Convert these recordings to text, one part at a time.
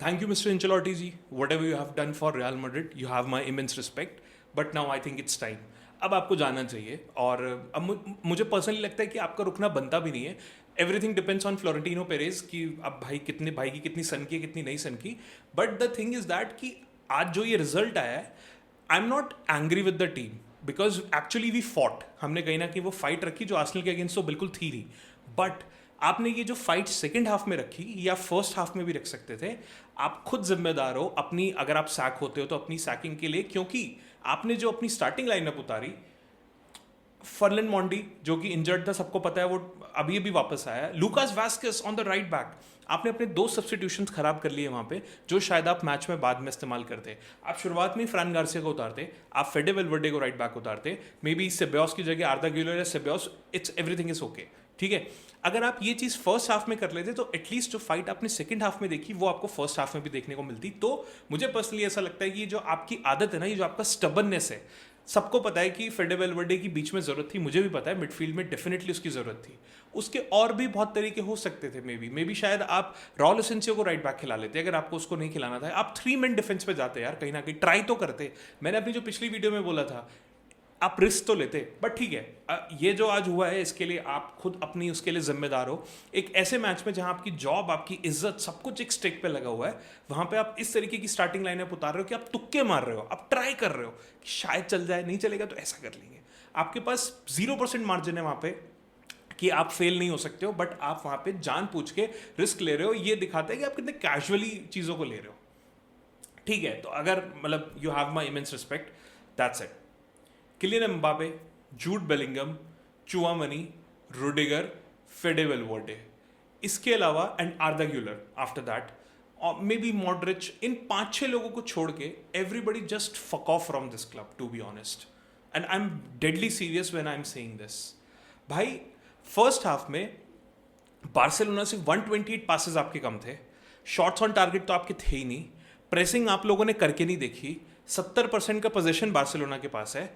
Thank you, Mr. Ancelotti ji. Whatever you have done for Real Madrid, you have my immense respect. But now I think it's time. अब आपको जाना चाहिए और अब मुझे personally लगता है कि आपका रुकना बनता भी नहीं है. Everything depends on Florentino Perez कि अब भाई की कितनी सन की कितनी नहीं सन की. But the thing is that कि आज जो ये रिजल्ट आया है, I am not angry with the team because actually we fought. हमने कहीं ना कहीं वो फाइट रखी जो आर्सेनल के अगेंस्ट तो बिल्कुल थी नहीं. बट आपने ये जो फाइट सेकंड हाफ में रखी या फर्स्ट हाफ में भी रख सकते थे. आप खुद जिम्मेदार हो अपनी. अगर आप सैक होते हो तो अपनी सैकिंग के लिए, क्योंकि आपने जो अपनी स्टार्टिंग लाइनअप उतारी, फर्लिन मॉन्डी जो कि इंजर्ड था, सबको पता है, वो अभी अभी वापस आया. Lucas Vazquez on the right back. आपने अपने 2 सब्सटीट्यूशंस खराब कर लिए वहां पे, जो शायद आप मैच में बाद में इस्तेमाल करते. आप शुरुआत में फ्रान गार्सिया को उतारते, आप फेडे वेलवर्डे को राइट बैक उतारते, मे बी सेबेयोस की जगह आर्दा ग्यूलर या Ceballos. It's everything is okay. ठीक है, अगर आप ये चीज़ फर्स्ट हाफ में कर लेते तो एटलीस्ट जो फाइट आपने सेकंड हाफ में देखी वो आपको फर्स्ट हाफ में भी देखने को मिलती. तो मुझे पर्सनली ऐसा लगता है कि ये जो आपकी आदत है ना, ये जो आपका स्टबननेस है, सबको पता है कि फेडे वेलवर्डे की बीच में जरूरत थी, मुझे भी पता है मिडफील्ड में डेफिनेटली उसकी जरूरत थी. उसके और भी बहुत तरीके हो सकते थे. मे बी शायद आप रॉल एसेंसियो को राइट बैक खिला लेते. अगर आपको उसको नहीं खिलाना था, आप 3 मैन डिफेंस पे जाते यार, कहीं ना कहीं ट्राई तो करते. मैंने अपनी जो पिछली वीडियो में बोला था, आप रिस्क तो लेते. बट ठीक है, ये जो आज हुआ है इसके लिए आप खुद अपनी उसके लिए जिम्मेदार हो. एक ऐसे मैच में जहां आपकी जॉब, आपकी इज्जत, सब कुछ एक स्टेक पे लगा हुआ है, वहां पे आप इस तरीके की स्टार्टिंग लाइनअप उतार रहे हो कि आप तुक्के मार रहे हो, आप ट्राई कर रहे हो कि शायद चल जाए, नहीं चलेगा तो ऐसा कर लेंगे. आपके पास 0% मार्जिन है वहां पे कि आप फेल नहीं हो सकते हो. बट आप वहां पे जान पूछ के रिस्क ले रहे हो. ये दिखाता है कि आप कितने कैजुअली चीजों को ले रहे हो. ठीक है, तो अगर मतलब you have my immense respect, that's it. Kylian Mbappe, Jude Bellingham, Tchouameni, Rudiger, Fede Valverde, इसके अलावा and Arda Guler after that, maybe Modric, इन 5-6 लोगों को छोड़ के everybody just fuck off from this club, to be honest. And I am deadly serious when I am saying this. भाई first half में Barcelona से 128 passes आपके कम थे. शॉट्स ऑन टारगेट तो आपके थे ही नहीं. प्रेसिंग आप लोगों ने करके नहीं देखी. 70% का पोजीशन बार्सिलोना के पास है.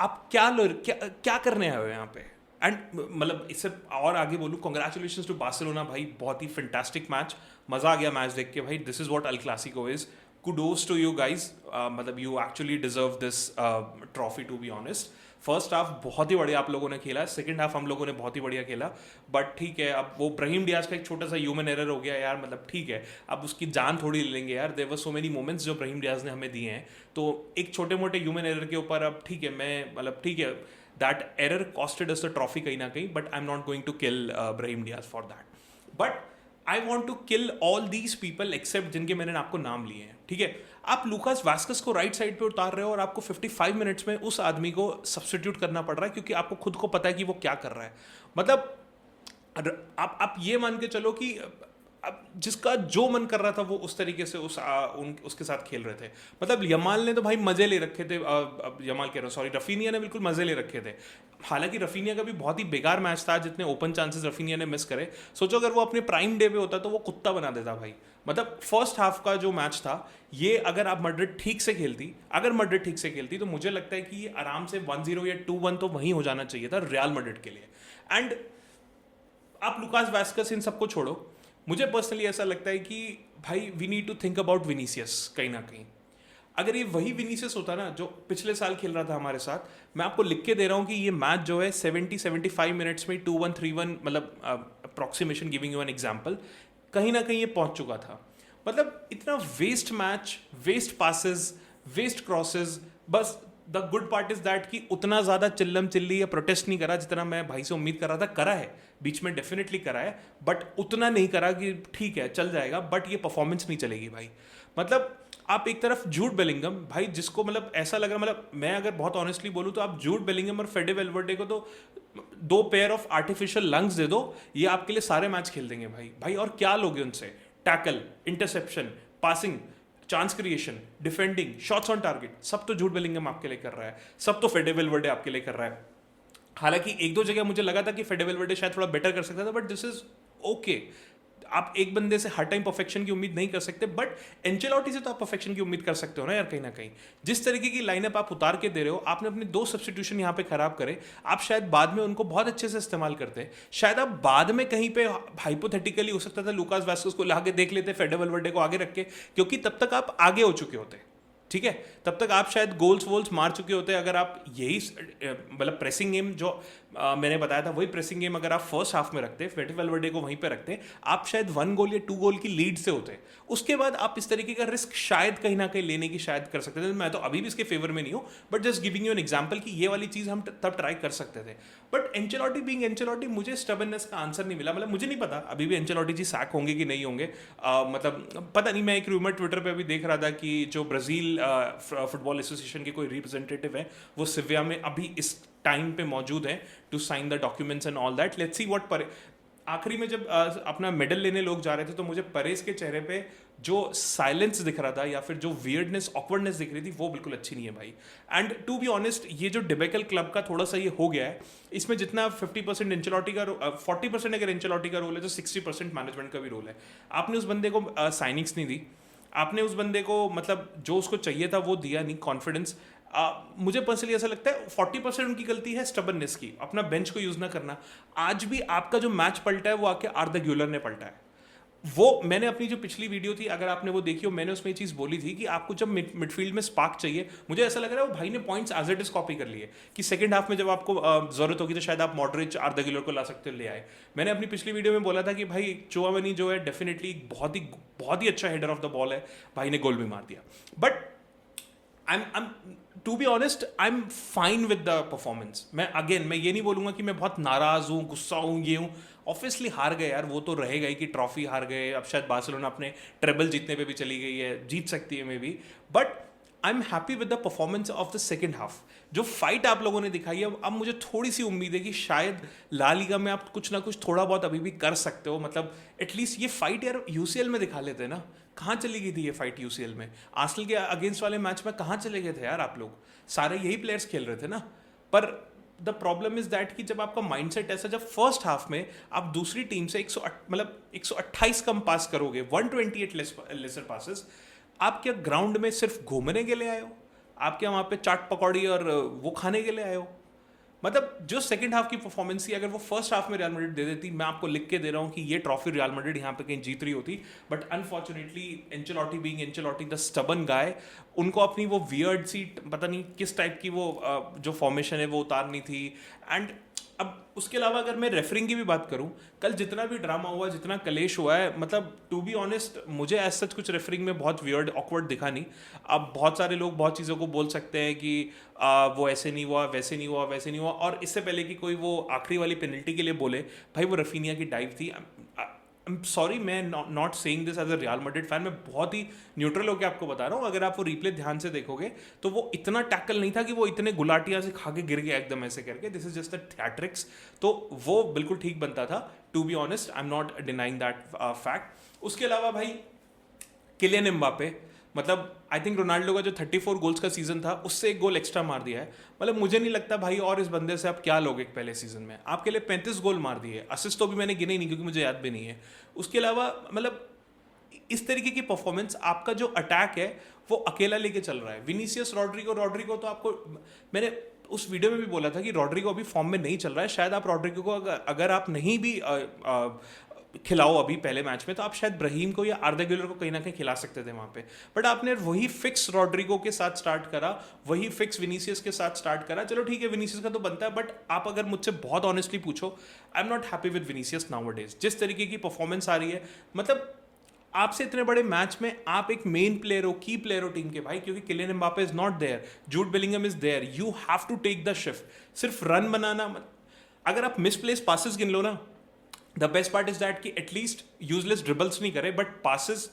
आप क्या करने आए हो यहाँ पे. एंड मतलब इससे और आगे बोलूँ, कॉन्ग्रेचुलेशन टू बार्सिलोना भाई, बहुत ही फैंटास्टिक मैच. मजा आ गया मैच देख के भाई. This is what El Clasico is. Kudos to you guys. मतलब you actually deserve this trophy, to be honest. First half बहुत ही बढ़िया आप लोगों ने खेला. सेकंड हाफ हम लोगों ने बहुत ही बढ़िया खेला. बट ठीक है, अब वो ब्राहिम डियाज का एक छोटा सा ह्यूमन एरर हो गया यार. मतलब ठीक है, अब उसकी जान थोड़ी ले लेंगे यार. There were so many moments जो ब्राहिम डियाज ने हमें दिए हैं, तो एक छोटे मोटे ह्यूमन एरर के ऊपर अब ठीक है, मैं मतलब ठीक है, that error costed us the trophy कहीं ना कहीं. But I am not going to kill Brahim Diaz for that. But I want to kill all these people except जिनके मैंने आपको नाम लिए हैं. ठीक है, आप लूकास वास्कस को राइट साइड पे उतार रहे हो और आपको 55 मिनट्स में उस आदमी को सब्स्टिट्यूट करना पड़ रहा है क्योंकि आपको खुद को पता है कि वो क्या कर रहा है. मतलब आप ये मान के चलो कि अब जिसका जो मन कर रहा था वो उस तरीके से उसके साथ खेल रहे थे. मतलब यमाल ने तो भाई मजे ले रखे थे. यमाल कह रहा हूँ, सॉरी, रफीनिया ने बिल्कुल मजे ले रखे थे. हालांकि रफीनिया का भी बहुत ही बेकार मैच था. जितने ओपन चांसेस रफीनिया ने मिस करे, सोचो अगर वो अपने प्राइम डे पे होता तो वो कुत्ता बना देता भाई. मतलब फर्स्ट हाफ का जो मैच था ये, अगर आप मैड्रिड ठीक से खेलती तो मुझे लगता है कि ये आराम से 1-0 या 2-1 तो वहीं हो जाना चाहिए था रियल मैड्रिड के लिए. एंड आप लुकास वास्कस इन सबको छोड़ो, मुझे पर्सनली ऐसा लगता है कि भाई we need to think about Vinicius कहीं ना कहीं. अगर ये वही विनीसियस होता ना जो पिछले साल खेल रहा था हमारे साथ, मैं आपको लिख के दे रहा हूँ कि ये मैच जो है 70-75 मिनट्स में 2-1, 3-1, मतलब approximation, giving you an example, कहीं ना कहीं ये पहुंच चुका था. मतलब इतना waste match, waste passes, waste crosses. बस the good part is that कि उतना ज़्यादा चिल्लम चिल्ली या प्रोटेस्ट नहीं करा जितना मैं भाई से उम्मीद कर रहा था. करा है बीच में, डेफिनेटली करा है, बट उतना नहीं करा कि ठीक है चल जाएगा. बट ये परफॉर्मेंस नहीं चलेगी भाई. मतलब आप एक तरफ जूड बेलिंगम भाई, जिसको मतलब ऐसा लग रहा, मतलब मैं अगर बहुत ऑनेस्टली बोलूँ तो आप जूड बेलिंगम और फेडे वेलवर्डे को तो 2 पेयर ऑफ आर्टिफिशियल लंग्स दे दो, ये आपके लिए सारे मैच खेल देंगे भाई. और क्या लोगे उनसे? Tackle, interception, passing, chance creation, defending, shots on target, सब तो जूड बेलिंगम आपके लिए कर रहा है, सब तो फेडे वेलवर्डे आपके लिए कर रहा है. हालांकि 1-2 जगह मुझे लगा था कि फेडे वेलवर्डे शायद थोड़ा बेटर कर सकता था, बट दिस इज ओके. आप एक बंदे से हर टाइम परफेक्शन की उम्मीद नहीं कर सकते, बट एंचेलॉटी से तो आप परफेक्शन की उम्मीद कर सकते हो ना यार, कहीं ना कहीं। जिस तरीके की लाइनअप आप उतार के दे रहे हो, आपने अपने 2 सब्स्टिट्यूशन यहाँ पे खराब करे, आप शायद बाद में उनको बहुत अच्छे से इस्तेमाल करते, शायद आप बाद में कहीं पे हाइपोथेटिकली हो सकता था लूकास वास्केस को लाके देख लेते फेडर वल्वर्डे को आगे रख के, क्योंकि तब तक आप आगे हो चुके होते, ठीक है, तब तक आप शायद गोल्स मार चुके होते। अगर आप यही मतलब प्रेसिंग गेम जो मैंने बताया था, वही प्रेसिंग गेम अगर आप फर्स्ट हाफ में रखते, फेडर वल्वर्डे को वहीं पे रखते, आप शायद 1 गोल या 2 गोल की लीड से होते। उसके बाद आप इस तरीके का रिस्क शायद कहीं ना कहीं लेने की शायद कर सकते थे। मैं तो अभी भी इसके फेवर में नहीं हूँ, but just giving you an example कि ये वाली चीज़ हम तब ट्राई कर सकते थे। बट एंचेलॉटी बीइंग एंचेलॉटी, मुझे स्टबननेस का आंसर नहीं मिला। मतलब मुझे नहीं पता अभी भी एंचेलॉटी जी सैक होंगे कि नहीं होंगे, मतलब पता नहीं। मैं एक रूमर ट्विटर पे अभी देख रहा था कि जो ब्राज़ील फुटबॉल एसोसिएशन के कोई रिप्रेजेंटेटिव है, वो सिविया में अभी इस टाइम पे मौजूद है to sign the documents and all that. Let's see what. आखिरी में जब अपना मेडल लेने लोग जा रहे थे, तो मुझे परेस के चेहरे पे जो साइलेंस दिख रहा था या फिर जो वियर्डनेस, ऑकवर्डनेस दिख रही थी, वो बिल्कुल अच्छी नहीं है भाई। एंड टू बी ऑनेस्ट, ये जो डिबेकल क्लब का थोड़ा सा ये हो गया है, इसमें जितना 50% एंचेलॉटी का 40% अगर एंचेलॉटी का रोल है, तो 60% मैनेजमेंट का भी रोल है। आपने उस बंदे को साइनिंग्स नहीं दी, आपने उस बंदे को मतलब जो उसको चाहिए था वो दिया नहीं, कॉन्फिडेंस। मुझे पर्सनली ऐसा लगता है 40% उनकी गलती है स्टबननेस की, अपना बेंच को यूज ना करना। आज भी आपका जो मैच पलटा है वो आके आर्दा ग्यूलर ने पलटा है। वो मैंने अपनी जो पिछली वीडियो थी, अगर आपने वो देखी हो, मैंने उसमें ये चीज़ बोली थी कि आपको जब मिडफील्ड में स्पार्क चाहिए, मुझे ऐसा लग रहा है वो भाई ने points as it is copy कर लिए कि सेकंड हाफ में जब आपको जरूरत होगी तो शायद आप मॉडरिच, आर्दा ग्यूलर को ला सकते हो, ले आए। मैंने अपनी पिछली वीडियो में बोला था कि भाई चोआमेनी जो है डेफिनेटली बहुत ही अच्छा हेडर ऑफ द बॉल है, भाई ने गोल भी मार दिया। But I'm to be honest, I am fine with the performance. मैं ये नहीं बोलूंगा कि मैं बहुत नाराज हूँ, गुस्सा हूँ, ये हूँ। ऑब्वियसली हार गए यार, वो तो रहेगा ही कि ट्रॉफी हार गए। अब शायद बार्सिलोना अपने ट्रेबल जीतने पे भी चली गई है, जीत सकती है may be, but I am happy with the performance of the second half. जो फाइट आप लोगों ने दिखाई है, अब मुझे थोड़ी सी उम्मीद है कि शायद ला लीगा में आप कुछ ना कुछ थोड़ा बहुत अभी भी कर सकते हो। मतलब एटलीस्ट ये फाइट यार यूसीएल में दिखा लेते ना। कहाँ चली गई थी ये फाइट यूसीएल में? आर्सेनल के अगेंस्ट वाले मैच में कहाँ चले गए थे यार आप लोग? सारे यही प्लेयर्स खेल रहे थे ना। पर द प्रॉब्लम इज दैट कि जब आपका माइंडसेट ऐसा, जब फर्स्ट हाफ में आप दूसरी टीम से 128 कम पास करोगे, 128 लेसर पासेस, आप क्या ग्राउंड में सिर्फ घूमने के लिए आए हो? आप क्या वहाँ पे चाट पकौड़ी और वो खाने के लिए आए हो? मतलब जो सेकंड हाफ की परफॉर्मेंस थी, अगर वो फर्स्ट हाफ में रियल मैड्रिड दे देती, मैं आपको लिख के दे रहा हूँ कि ये ट्रॉफी रियल मैड्रिड यहाँ पे कहीं जीत रही होती। But unfortunately Ancelotti being Ancelotti, the stubborn guy, उनको अपनी वो वियर्ड सी, पता नहीं किस टाइप की वो जो फॉर्मेशन है वो उतारनी थी। एंड अब उसके अलावा अगर मैं रेफरिंग की भी बात करूं, कल जितना भी ड्रामा हुआ, जितना कलेश हुआ है, मतलब टू बी ऑनेस्ट मुझे एज सच कुछ रेफरिंग में बहुत वियर्ड, ऑकवर्ड दिखा नहीं। अब बहुत सारे लोग बहुत चीज़ों को बोल सकते हैं कि वो ऐसे नहीं हुआ, वैसे नहीं हुआ, वैसे नहीं हुआ, और इससे पहले कि कोई वो आखिरी वाली पेनल्टी के लिए बोले, भाई वो रफीनिया की डाइव थी। आई एम सॉरी, मैं not saying this as a Real Madrid fan, मैं बहुत ही न्यूट्रल होकर आपको बता रहा हूँ। अगर आप वो रिप्ले ध्यान से देखोगे तो वो इतना टैकल नहीं था कि वो इतने गुलाटिया से खा के गिर गया एकदम ऐसे करके। This is just a theatrics. तो वो बिल्कुल ठीक बनता था, to be honest, I am not denying that fact. उसके अलावा भाई किलियन एम्बापे, मतलब आई थिंक रोनाल्डो का जो 34 गोल्स का सीजन था, उससे एक गोल एक्स्ट्रा मार दिया है। मतलब मुझे नहीं लगता भाई और इस बंदे से आप क्या लोगे पहले सीजन में। आपके लिए 35 गोल मार दिए, असिस्ट तो भी मैंने गिने ही नहीं क्योंकि मुझे याद भी नहीं है। उसके अलावा मतलब इस तरीके की परफॉर्मेंस, आपका जो अटैक है वो अकेला लेके चल रहा है। विनीसियस, रॉड्रिगो तो आपको, मैंने उस वीडियो में भी बोला था कि रॉड्रिगो अभी फॉर्म में नहीं चल रहा है। शायद आप रॉड्रिगो को अगर आप नहीं भी खिलाओ अभी पहले मैच में, तो आप शायद ब्राहीम को या आर्दा ग्यूलर को कहीं ना कहीं खिला सकते थे वहाँ पे। बट आपने वही फिक्स रॉड्रिगो के साथ स्टार्ट करा, वही फिक्स विनीसियस के साथ स्टार्ट करा। चलो ठीक है, विनीसियस का तो बनता है, बट आप अगर मुझसे बहुत ऑनेस्टली पूछो, आई am not happy with Vinicius nowadays. जिस तरीके की परफॉर्मेंस आ रही है, मतलब आपसे इतने बड़े मैच में आप एक मेन प्लेयर हो, की प्लेयर हो टीम के भाई, क्योंकि Kylian Mbappe is not there, Jude Bellingham is there, you have to take the shift. सिर्फ रन बनाना, अगर आप मिसप्लेस पासेस गिन लो ना, the best part is that कि एटलीस्ट यूजलेस ड्रिबल्स नहीं करे, बट पासेस,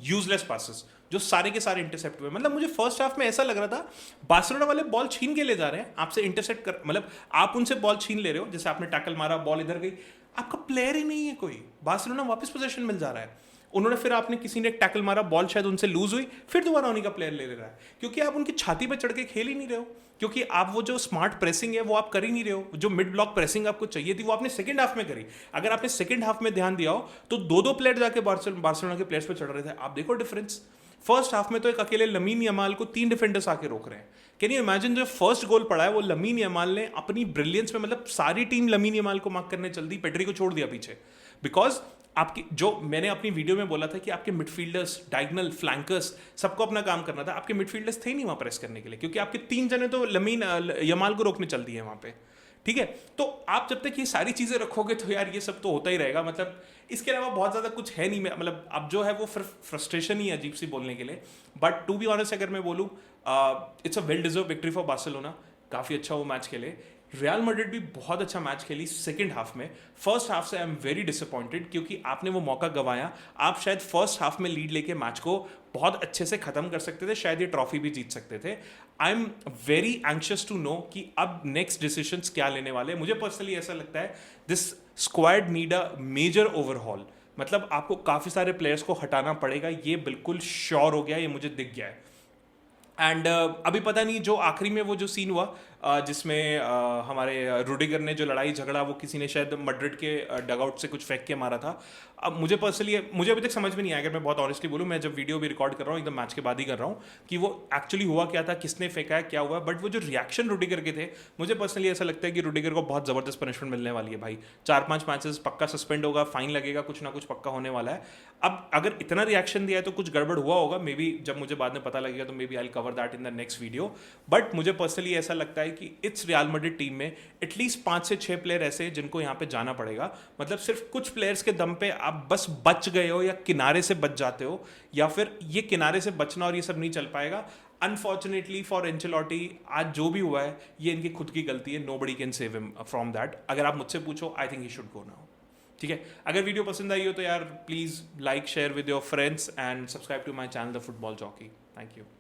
यूजलेस पासेस जो सारे के सारे इंटरसेप्ट हुए। मतलब मुझे फर्स्ट हाफ में ऐसा लग रहा था बार्सिलोना वाले बॉल छीन के ले जा रहे हैं आपसे, इंटरसेप्ट कर, मतलब आप उनसे बॉल छीन ले रहे हो, जैसे आपने टैकल मारा, बॉल इधर गई, आपका प्लेयर ही नहीं है कोई, बार्सिलोना वापस पोजीशन मिल जा रहा है। उन्होंने फिर आपने किसी ने एक टैकल मारा, बॉल शायद उनसे लूज हुई, फिर दोबारा उन्हीं का प्लेयर ले रहा है, क्योंकि आप उनकी छाती पर चढ़ के खेल ही नहीं रहे हो, क्योंकि आप वो जो स्मार्ट प्रेसिंग है वो आप कर ही नहीं रहे हो। जो मिड ब्लॉक प्रेसिंग आपको चाहिए थी वो आपने सेकंड हाफ में करी। अगर आपने सेकंड हाफ में ध्यान दिया हो तो दो दो प्लेयर जाके बार्सिलोना के प्लेयर्स पे चढ़ रहे थे। आप देखो डिफरेंस, फर्स्ट हाफ में तो एक अकेले लमीन यमाल को 3 डिफेंडर्स आके रोक रहे हैं। कैन यू इमेजिन, जो फर्स्ट गोल पड़ा है वो लमीन यमाल ने अपनी ब्रिलियंस में, मतलब सारी टीम लमीन यमाल को मार्क करने चल दी, पेड्री को छोड़ दिया पीछे। बिकॉज आपकी, जो मैंने अपनी वीडियो में बोला था कि आपके मिडफील्डर्स, डायगोनल, फ्लैंकर्स, सबको अपना काम करना था, आपके मिडफील्डर्स थे नहीं वहां प्रेस करने के लिए, क्योंकि आपके 3 जने तो लमीन यमाल को रोकने चल दिए वहां पे। ठीक है, तो आप जब तक ये सारी चीजें रखोगे तो यार ये सब तो होता ही रहेगा। मतलब इसके अलावा बहुत ज्यादा कुछ है नहीं, मतलब अब जो है वो फ्रस्ट्रेशन ही अजीब सी बोलने के लिए। बट टू बी ऑनेस्ट अगर मैं बोलूँ, it's a well deserve victory for Barcelona. काफी अच्छा वो मैच खेले। रियल मैड्रिड भी बहुत अच्छा मैच खेली सेकंड हाफ में। फर्स्ट हाफ से आई एम वेरी डिसअपॉइंटेड, क्योंकि आपने वो मौका गंवाया। आप शायद फर्स्ट हाफ में लीड लेके मैच को बहुत अच्छे से खत्म कर सकते थे, शायद ये ट्रॉफी भी जीत सकते थे। I am very anxious to know कि अब नेक्स्ट डिसीजंस क्या लेने वाले। मुझे पर्सनली ऐसा लगता है this squad need a major overhaul. मतलब आपको काफ़ी सारे प्लेयर्स को हटाना पड़ेगा, ये बिल्कुल श्योर हो गया, ये मुझे दिख गया है। एंड अभी पता नहीं, जो आखिरी में वो जो सीन हुआ जिसमें हमारे रुडिगर ने जो लड़ाई झगड़ा, वो किसी ने शायद मैड्रिड के डगआउट से कुछ फेंक के मारा था। अब मुझे पर्सनली, मुझे अभी तक समझ में नहीं आया, अगर मैं बहुत ऑनेस्टली बोलूँ, मैं जब वीडियो भी रिकॉर्ड कर रहा हूँ एकदम मैच के बाद ही कर रहा हूँ, कि वो एक्चुअली हुआ क्या था, किसने फेंका है, क्या हुआ। बट वो जो रिएक्शन रुडिगर के थे, मुझे पर्सनली ऐसा लगता है कि रुडिगर को बहुत ज़बरदस्त पनिशमेंट मिलने वाली है भाई। 4-5 मैचेस पक्का सस्पेंड होगा, फाइन लगेगा, कुछ ना कुछ पक्का होने वाला है। अब अगर इतना रिएक्शन दिया है तो कुछ गड़बड़ हुआ होगा, मे बी जब मुझे बाद में पता लगेगा तो may be I cover that in the next video. But मुझे पर्सनली ऐसा लगता है कि इट्स रियल मैड्रिड टीम में एटलीस्ट 5 से 6 प्लेयर ऐसे जिनको यहाँ पे जाना पड़ेगा। मतलब सिर्फ कुछ प्लेयर्स के दम पे आप बस बच गए हो या किनारे से बच जाते हो, या फिर ये किनारे से बचना और ये सब नहीं चल पाएगा। अनफॉर्चुनेटली फॉर एंचेलोटी, आज जो भी हुआ है ये इनकी खुद की गलती है। Nobody can save him from that. अगर आप मुझसे पूछो, I think he should go now. ठीक है, अगर वीडियो पसंद आई हो तो यार please like, share with your friends and subscribe to my channel the Football Jockey. Thank you.